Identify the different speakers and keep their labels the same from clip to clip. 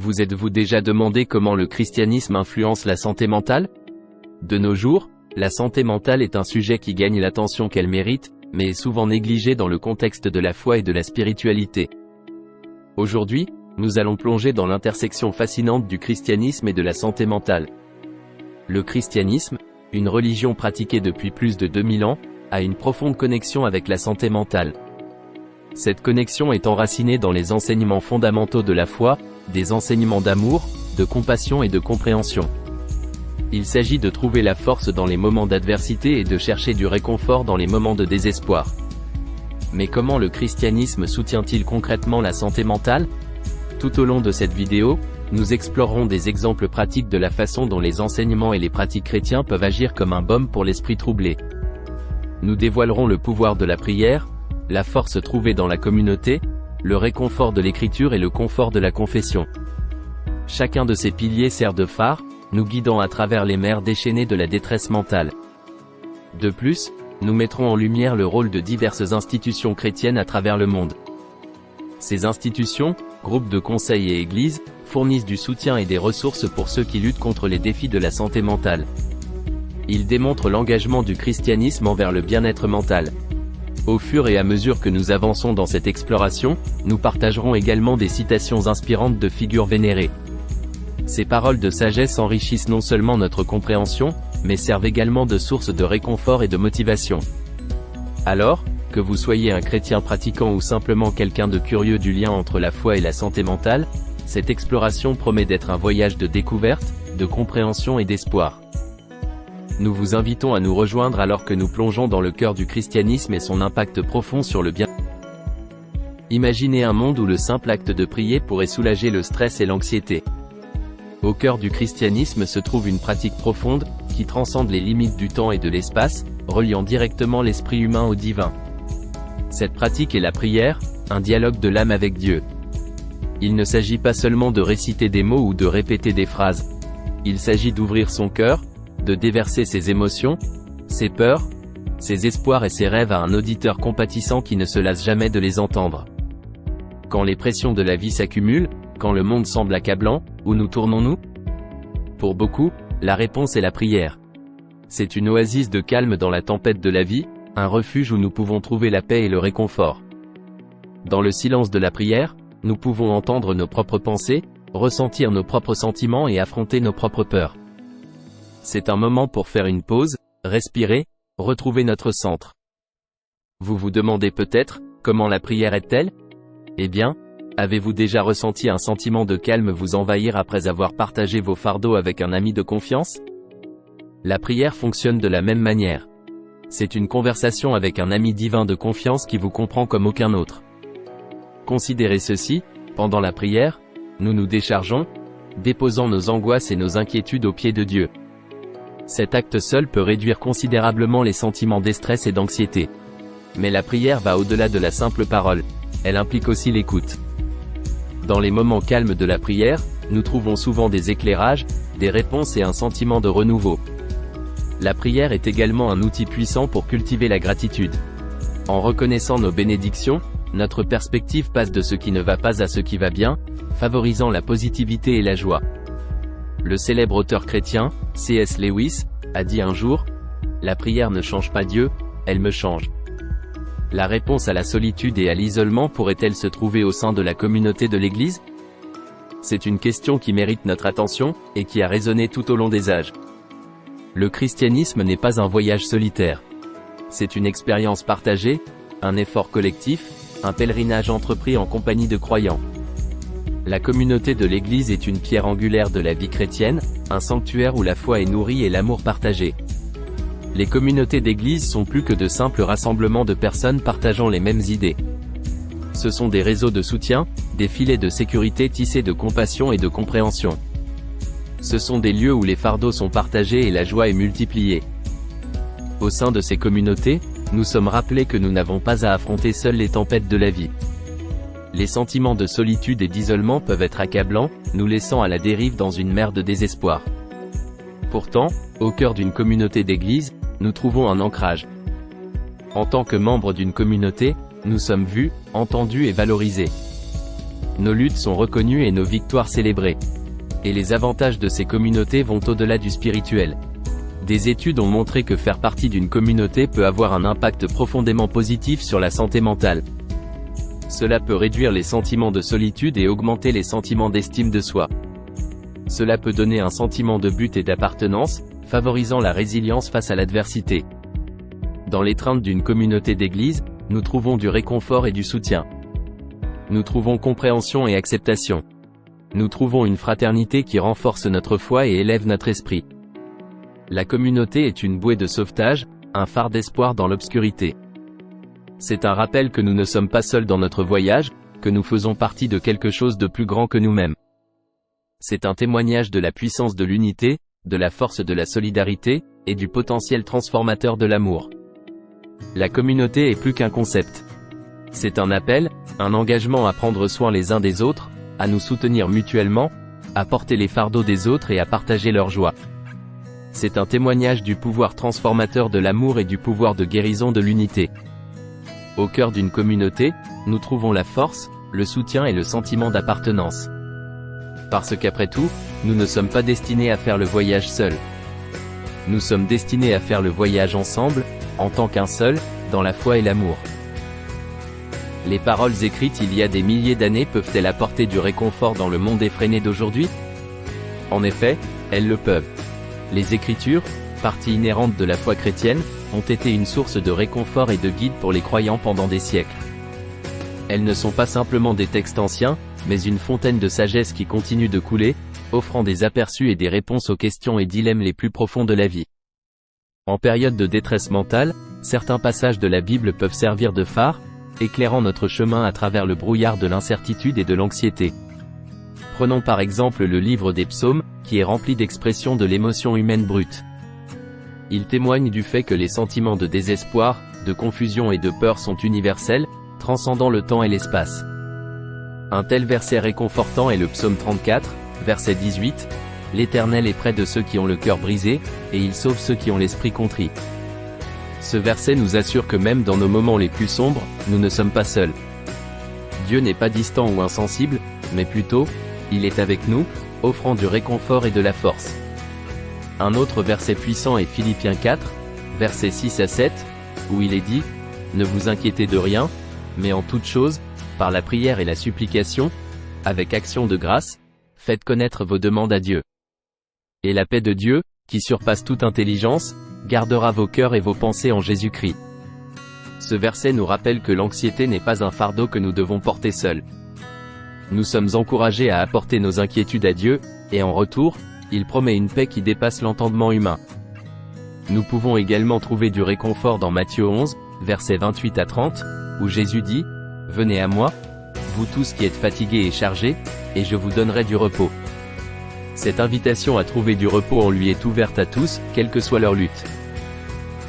Speaker 1: Vous êtes-vous déjà demandé comment le christianisme influence la santé mentale? De nos jours, la santé mentale est un sujet qui gagne l'attention qu'elle mérite, mais est souvent négligé dans le contexte de la foi et de la spiritualité. Aujourd'hui, nous allons plonger dans l'intersection fascinante du christianisme et de la santé mentale. Le christianisme, une religion pratiquée depuis plus de 2000 ans, a une profonde connexion avec la santé mentale. Cette connexion est enracinée dans les enseignements fondamentaux de la foi, des enseignements d'amour, de compassion et de compréhension. Il s'agit de trouver la force dans les moments d'adversité et de chercher du réconfort dans les moments de désespoir. Mais comment le christianisme soutient-il concrètement la santé mentale? Tout au long de cette vidéo, nous explorerons des exemples pratiques de la façon dont les enseignements et les pratiques chrétiens peuvent agir comme un baume pour l'esprit troublé. Nous dévoilerons le pouvoir de la prière, la force trouvée dans la communauté, le réconfort de l'écriture et le confort de la confession. Chacun de ces piliers sert de phare, nous guidant à travers les mers déchaînées de la détresse mentale. De plus, nous mettrons en lumière le rôle de diverses institutions chrétiennes à travers le monde. Ces institutions, groupes de conseil et églises, fournissent du soutien et des ressources pour ceux qui luttent contre les défis de la santé mentale. Ils démontrent l'engagement du christianisme envers le bien-être mental. Au fur et à mesure que nous avançons dans cette exploration, nous partagerons également des citations inspirantes de figures vénérées. Ces paroles de sagesse enrichissent non seulement notre compréhension, mais servent également de source de réconfort et de motivation. Alors, que vous soyez un chrétien pratiquant ou simplement quelqu'un de curieux du lien entre la foi et la santé mentale, cette exploration promet d'être un voyage de découverte, de compréhension et d'espoir. Nous vous invitons à nous rejoindre alors que nous plongeons dans le cœur du christianisme et son impact profond sur le bien. Imaginez un monde où le simple acte de prier pourrait soulager le stress et l'anxiété. Au cœur du christianisme se trouve une pratique profonde, qui transcende les limites du temps et de l'espace, reliant directement l'esprit humain au divin. Cette pratique est la prière, un dialogue de l'âme avec Dieu. Il ne s'agit pas seulement de réciter des mots ou de répéter des phrases. Il s'agit d'ouvrir son cœur, de déverser ses émotions, ses peurs, ses espoirs et ses rêves à un auditeur compatissant qui ne se lasse jamais de les entendre. Quand les pressions de la vie s'accumulent, quand le monde semble accablant, où nous tournons-nous? Pour beaucoup, la réponse est la prière. C'est une oasis de calme dans la tempête de la vie, un refuge où nous pouvons trouver la paix et le réconfort. Dans le silence de la prière, nous pouvons entendre nos propres pensées, ressentir nos propres sentiments et affronter nos propres peurs. C'est un moment pour faire une pause, respirer, retrouver notre centre. Vous vous demandez peut-être, comment la prière aide-t-elle? Eh bien, avez-vous déjà ressenti un sentiment de calme vous envahir après avoir partagé vos fardeaux avec un ami de confiance? La prière fonctionne de la même manière. C'est une conversation avec un ami divin de confiance qui vous comprend comme aucun autre. Considérez ceci, pendant la prière, nous nous déchargeons, déposant nos angoisses et nos inquiétudes aux pieds de Dieu. Cet acte seul peut réduire considérablement les sentiments de stress et d'anxiété. Mais la prière va au-delà de la simple parole. Elle implique aussi l'écoute. Dans les moments calmes de la prière, nous trouvons souvent des éclairages, des réponses et un sentiment de renouveau. La prière est également un outil puissant pour cultiver la gratitude. En reconnaissant nos bénédictions, notre perspective passe de ce qui ne va pas à ce qui va bien, favorisant la positivité et la joie. Le célèbre auteur chrétien, C.S. Lewis, a dit un jour, « La prière ne change pas Dieu, elle me change ». La réponse à la solitude et à l'isolement pourrait-elle se trouver au sein de la communauté de l'Église? C'est une question qui mérite notre attention, et qui a résonné tout au long des âges. Le christianisme n'est pas un voyage solitaire. C'est une expérience partagée, un effort collectif, un pèlerinage entrepris en compagnie de croyants. La communauté de l'Église est une pierre angulaire de la vie chrétienne, un sanctuaire où la foi est nourrie et l'amour partagé. Les communautés d'Église sont plus que de simples rassemblements de personnes partageant les mêmes idées. Ce sont des réseaux de soutien, des filets de sécurité tissés de compassion et de compréhension. Ce sont des lieux où les fardeaux sont partagés et la joie est multipliée. Au sein de ces communautés, nous sommes rappelés que nous n'avons pas à affronter seuls les tempêtes de la vie. Les sentiments de solitude et d'isolement peuvent être accablants, nous laissant à la dérive dans une mer de désespoir. Pourtant, au cœur d'une communauté d'église, nous trouvons un ancrage. En tant que membres d'une communauté, nous sommes vus, entendus et valorisés. nos luttes sont reconnues et nos victoires célébrées. Et les avantages de ces communautés vont au-delà du spirituel. Des études ont montré que faire partie d'une communauté peut avoir un impact profondément positif sur la santé mentale. Cela peut réduire les sentiments de solitude et augmenter les sentiments d'estime de soi. Cela peut donner un sentiment de but et d'appartenance, favorisant la résilience face à l'adversité. Dans l'étreinte d'une communauté d'église, nous trouvons du réconfort et du soutien. Nous trouvons compréhension et acceptation. Nous trouvons une fraternité qui renforce notre foi et élève notre esprit. La communauté est une bouée de sauvetage, un phare d'espoir dans l'obscurité. C'est un rappel que nous ne sommes pas seuls dans notre voyage, que nous faisons partie de quelque chose de plus grand que nous-mêmes. C'est un témoignage de la puissance de l'unité, de la force de la solidarité, et du potentiel transformateur de l'amour. La communauté est plus qu'un concept. C'est un appel, un engagement à prendre soin les uns des autres, à nous soutenir mutuellement, à porter les fardeaux des autres et à partager leur joie. C'est un témoignage du pouvoir transformateur de l'amour et du pouvoir de guérison de l'unité. Au cœur d'une communauté, nous trouvons la force, le soutien et le sentiment d'appartenance. Parce qu'après tout, nous ne sommes pas destinés à faire le voyage seuls. Nous sommes destinés à faire le voyage ensemble, en tant qu'un seul, dans la foi et l'amour. Les paroles écrites il y a des milliers d'années peuvent-elles apporter du réconfort dans le monde effréné d'aujourd'hui? En effet, elles le peuvent. Les Écritures, partie inhérente de la foi chrétienne, ont été une source de réconfort et de guide pour les croyants pendant des siècles. Elles ne sont pas simplement des textes anciens, mais une fontaine de sagesse qui continue de couler, offrant des aperçus et des réponses aux questions et dilemmes les plus profonds de la vie. En période de détresse mentale, certains passages de la Bible peuvent servir de phare, éclairant notre chemin à travers le brouillard de l'incertitude et de l'anxiété. Prenons par exemple le livre des Psaumes, qui est rempli d'expressions de l'émotion humaine brute. Il témoigne du fait que les sentiments de désespoir, de confusion et de peur sont universels, transcendant le temps et l'espace. Un tel verset réconfortant est le psaume 34, verset 18, « L'Éternel est près de ceux qui ont le cœur brisé, et il sauve ceux qui ont l'esprit contrit. » Ce verset nous assure que même dans nos moments les plus sombres, nous ne sommes pas seuls. Dieu n'est pas distant ou insensible, mais plutôt, il est avec nous, offrant du réconfort et de la force. Un autre verset puissant est Philippiens 4, versets 6 à 7, où il est dit, « Ne vous inquiétez de rien, mais en toute chose, par la prière et la supplication, avec action de grâce, faites connaître vos demandes à Dieu. Et la paix de Dieu, qui surpasse toute intelligence, gardera vos cœurs et vos pensées en Jésus-Christ. » Ce verset nous rappelle que l'anxiété n'est pas un fardeau que nous devons porter seuls. Nous sommes encouragés à apporter nos inquiétudes à Dieu, et en retour, il promet une paix qui dépasse l'entendement humain. Nous pouvons également trouver du réconfort dans Matthieu 11, versets 28 à 30, où Jésus dit, « Venez à moi, vous tous qui êtes fatigués et chargés, et je vous donnerai du repos. » Cette invitation à trouver du repos en lui est ouverte à tous, quelle que soit leur lutte.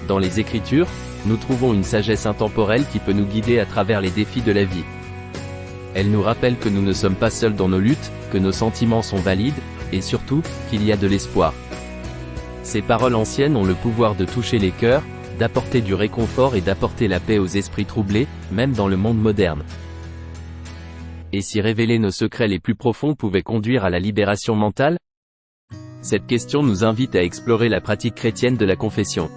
Speaker 1: Dans les Écritures, nous trouvons une sagesse intemporelle qui peut nous guider à travers les défis de la vie. Elle nous rappelle que nous ne sommes pas seuls dans nos luttes, que nos sentiments sont valides, et surtout, qu'il y a de l'espoir. Ces paroles anciennes ont le pouvoir de toucher les cœurs, d'apporter du réconfort et d'apporter la paix aux esprits troublés, même dans le monde moderne. Et si révéler nos secrets les plus profonds pouvait conduire à la libération mentale? Cette question nous invite à explorer la pratique chrétienne de la confession.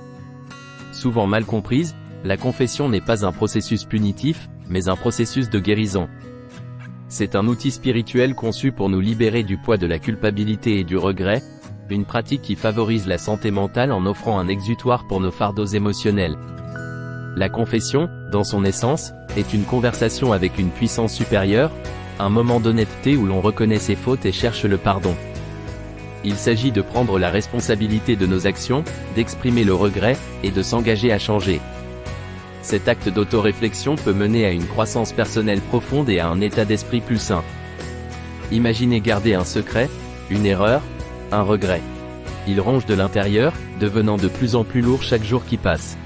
Speaker 1: Souvent mal comprise, la confession n'est pas un processus punitif, mais un processus de guérison. C'est un outil spirituel conçu pour nous libérer du poids de la culpabilité et du regret, une pratique qui favorise la santé mentale en offrant un exutoire pour nos fardeaux émotionnels. La confession, dans son essence, est une conversation avec une puissance supérieure, un moment d'honnêteté où l'on reconnaît ses fautes et cherche le pardon. Il s'agit de prendre la responsabilité de nos actions, d'exprimer le regret, et de s'engager à changer. Cet acte d'autoréflexion peut mener à une croissance personnelle profonde et à un état d'esprit plus sain. Imaginez garder un secret, une erreur, un regret. Il ronge de l'intérieur, devenant de plus en plus lourd chaque jour qui passe.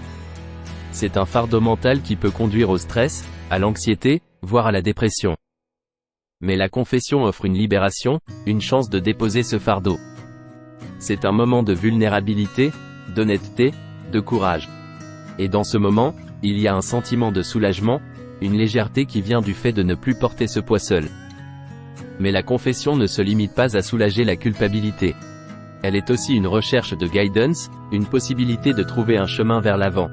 Speaker 1: C'est un fardeau mental qui peut conduire au stress, à l'anxiété, voire à la dépression. Mais la confession offre une libération, une chance de déposer ce fardeau. C'est un moment de vulnérabilité, d'honnêteté, de courage. Et dans ce moment, il y a un sentiment de soulagement, une légèreté qui vient du fait de ne plus porter ce poids seul. Mais la confession ne se limite pas à soulager la culpabilité. Elle est aussi une recherche de guidance, une possibilité de trouver un chemin vers l'avant.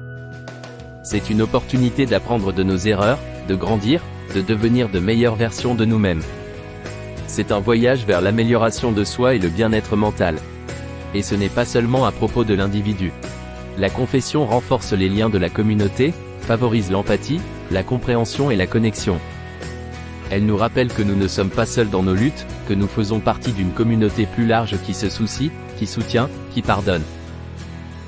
Speaker 1: C'est une opportunité d'apprendre de nos erreurs, de grandir, de devenir de meilleures versions de nous-mêmes. C'est un voyage vers l'amélioration de soi et le bien-être mental. Et ce n'est pas seulement à propos de l'individu. La confession renforce les liens de la communauté, favorise l'empathie, la compréhension et la connexion. Elle nous rappelle que nous ne sommes pas seuls dans nos luttes, que nous faisons partie d'une communauté plus large qui se soucie, qui soutient, qui pardonne.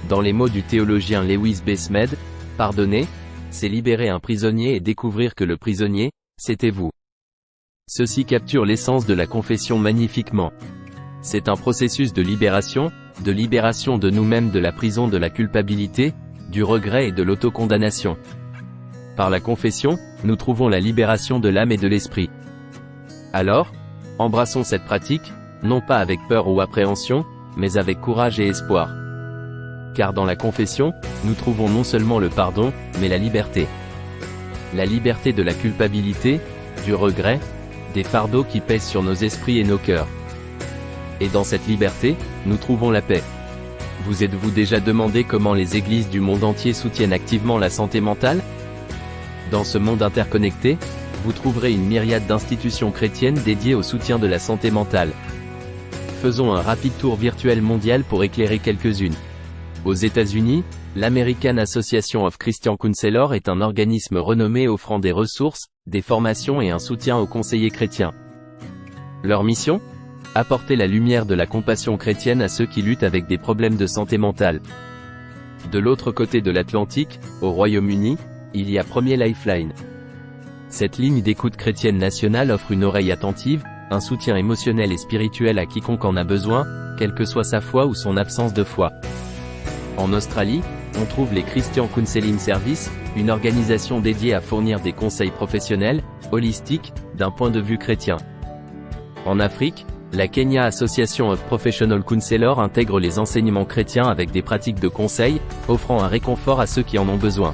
Speaker 1: Dans les mots du théologien Lewis B. Smedes, pardonner, c'est libérer un prisonnier et découvrir que le prisonnier, c'était vous. Ceci capture l'essence de la confession magnifiquement. C'est un processus de libération de nous-mêmes de la prison de la culpabilité, du regret et de l'autocondamnation. Par la confession, nous trouvons la libération de l'âme et de l'esprit. Alors, embrassons cette pratique, non pas avec peur ou appréhension, mais avec courage et espoir. Car dans la confession, nous trouvons non seulement le pardon, mais la liberté. La liberté de la culpabilité, du regret, des fardeaux qui pèsent sur nos esprits et nos cœurs. Et dans cette liberté, nous trouvons la paix. Vous êtes-vous déjà demandé comment les églises du monde entier soutiennent activement la santé mentale ? Dans ce monde interconnecté, vous trouverez une myriade d'institutions chrétiennes dédiées au soutien de la santé mentale. Faisons un rapide tour virtuel mondial pour éclairer quelques-unes. Aux États-Unis, l'American Association of Christian Counselors est un organisme renommé offrant des ressources, des formations et un soutien aux conseillers chrétiens. Leur mission ? Apporter la lumière de la compassion chrétienne à ceux qui luttent avec des problèmes de santé mentale. De l'autre côté de l'Atlantique, au Royaume-Uni, il y a Premier Lifeline. Cette ligne d'écoute chrétienne nationale offre une oreille attentive, un soutien émotionnel et spirituel à quiconque en a besoin, quelle que soit sa foi ou son absence de foi. En Australie, on trouve les Christian Counselling Service, une organisation dédiée à fournir des conseils professionnels, holistiques, d'un point de vue chrétien. En Afrique, la Kenya Association of Professional Counselors intègre les enseignements chrétiens avec des pratiques de conseil, offrant un réconfort à ceux qui en ont besoin.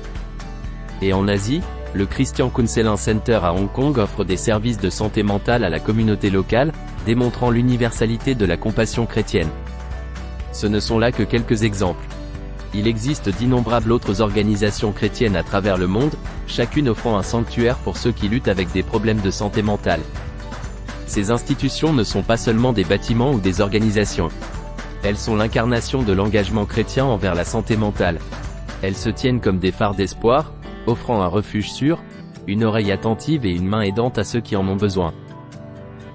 Speaker 1: Et en Asie, le Christian Counseling Center à Hong Kong offre des services de santé mentale à la communauté locale, démontrant l'universalité de la compassion chrétienne. Ce ne sont là que quelques exemples. Il existe d'innombrables autres organisations chrétiennes à travers le monde, chacune offrant un sanctuaire pour ceux qui luttent avec des problèmes de santé mentale. Ces institutions ne sont pas seulement des bâtiments ou des organisations. Elles sont l'incarnation de l'engagement chrétien envers la santé mentale. Elles se tiennent comme des phares d'espoir, offrant un refuge sûr, une oreille attentive et une main aidante à ceux qui en ont besoin.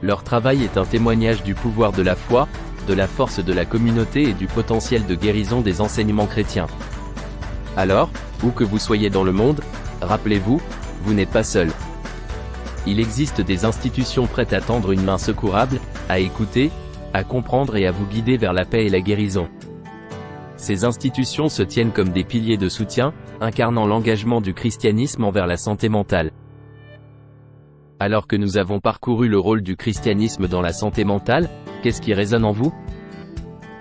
Speaker 1: Leur travail est un témoignage du pouvoir de la foi, de la force de la communauté et du potentiel de guérison des enseignements chrétiens. Alors, où que vous soyez dans le monde, rappelez-vous, vous n'êtes pas seul. Il existe des institutions prêtes à tendre une main secourable, à écouter, à comprendre et à vous guider vers la paix et la guérison. Ces institutions se tiennent comme des piliers de soutien, incarnant l'engagement du christianisme envers la santé mentale. Alors que nous avons parcouru le rôle du christianisme dans la santé mentale, qu'est-ce qui résonne en vous ?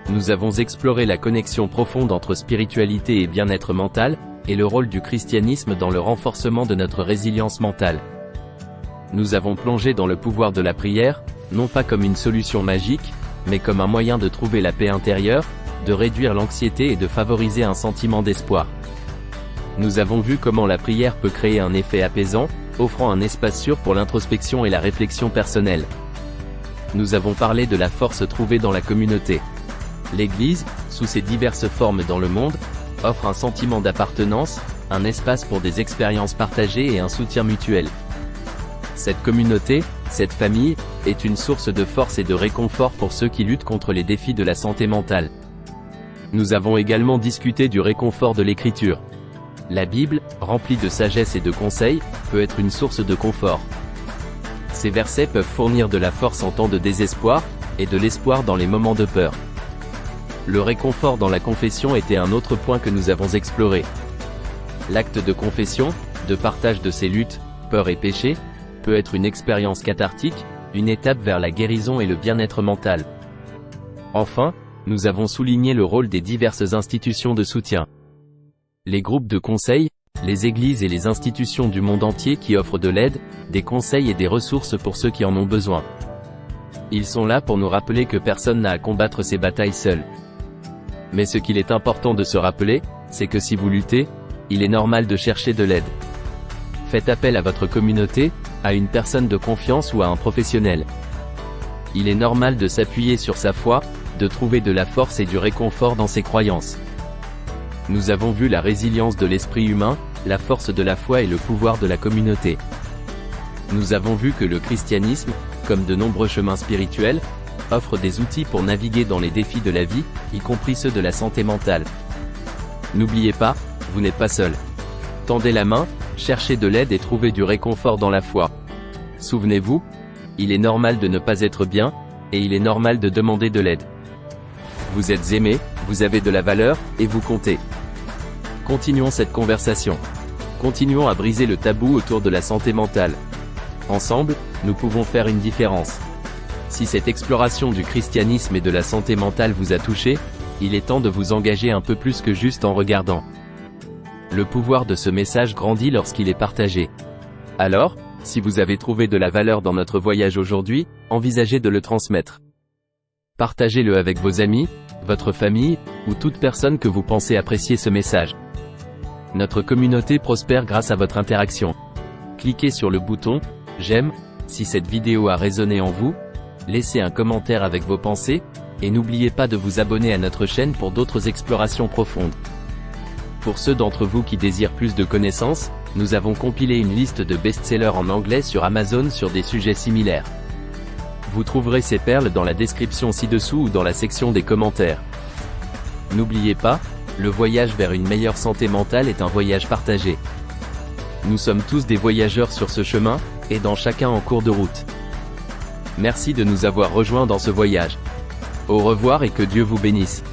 Speaker 1: Nous avons exploré la connexion profonde entre spiritualité et bien-être mental, et le rôle du christianisme dans le renforcement de notre résilience mentale. Nous avons plongé dans le pouvoir de la prière, non pas comme une solution magique, mais comme un moyen de trouver la paix intérieure, de réduire l'anxiété et de favoriser un sentiment d'espoir. Nous avons vu comment la prière peut créer un effet apaisant, offrant un espace sûr pour l'introspection et la réflexion personnelle. Nous avons parlé de la force trouvée dans la communauté. L'Église, sous ses diverses formes dans le monde, offre un sentiment d'appartenance, un espace pour des expériences partagées et un soutien mutuel. Cette communauté, cette famille, est une source de force et de réconfort pour ceux qui luttent contre les défis de la santé mentale. Nous avons également discuté du réconfort de l'Écriture. La Bible, remplie de sagesse et de conseils, peut être une source de confort. Ces versets peuvent fournir de la force en temps de désespoir, et de l'espoir dans les moments de peur. Le réconfort dans la confession était un autre point que nous avons exploré. L'acte de confession, de partage de ses luttes, peurs et péchés, peut être une expérience cathartique, une étape vers la guérison et le bien-être mental. Enfin, nous avons souligné le rôle des diverses institutions de soutien. Les groupes de conseil, les églises et les institutions du monde entier qui offrent de l'aide, des conseils et des ressources pour ceux qui en ont besoin. Ils sont là pour nous rappeler que personne n'a à combattre ces batailles seul. Mais ce qu'il est important de se rappeler, c'est que si vous luttez, il est normal de chercher de l'aide. Faites appel à votre communauté, à une personne de confiance ou à un professionnel. Il est normal de s'appuyer sur sa foi, de trouver de la force et du réconfort dans ses croyances. Nous avons vu la résilience de l'esprit humain, la force de la foi et le pouvoir de la communauté. Nous avons vu que le christianisme, comme de nombreux chemins spirituels, offre des outils pour naviguer dans les défis de la vie, y compris ceux de la santé mentale. N'oubliez pas, vous n'êtes pas seul. Tendez la main, cherchez de l'aide et trouvez du réconfort dans la foi. Souvenez-vous, il est normal de ne pas être bien, et il est normal de demander de l'aide. Vous êtes aimé, vous avez de la valeur, et vous comptez. Continuons cette conversation. Continuons à briser le tabou autour de la santé mentale. Ensemble, nous pouvons faire une différence. Si cette exploration du christianisme et de la santé mentale vous a touché, il est temps de vous engager un peu plus que juste en regardant. Le pouvoir de ce message grandit lorsqu'il est partagé. Alors, si vous avez trouvé de la valeur dans notre voyage aujourd'hui, envisagez de le transmettre. Partagez-le avec vos amis, votre famille, ou toute personne que vous pensez apprécier ce message. Notre communauté prospère grâce à votre interaction. Cliquez sur le bouton « J'aime » si cette vidéo a résonné en vous, laissez un commentaire avec vos pensées, et n'oubliez pas de vous abonner à notre chaîne pour d'autres explorations profondes. Pour ceux d'entre vous qui désirent plus de connaissances, nous avons compilé une liste de best-sellers en anglais sur Amazon sur des sujets similaires. Vous trouverez ces perles dans la description ci-dessous ou dans la section des commentaires. N'oubliez pas, le voyage vers une meilleure santé mentale est un voyage partagé. Nous sommes tous des voyageurs sur ce chemin, aidant chacun en cours de route. Merci de nous avoir rejoints dans ce voyage. Au revoir et que Dieu vous bénisse.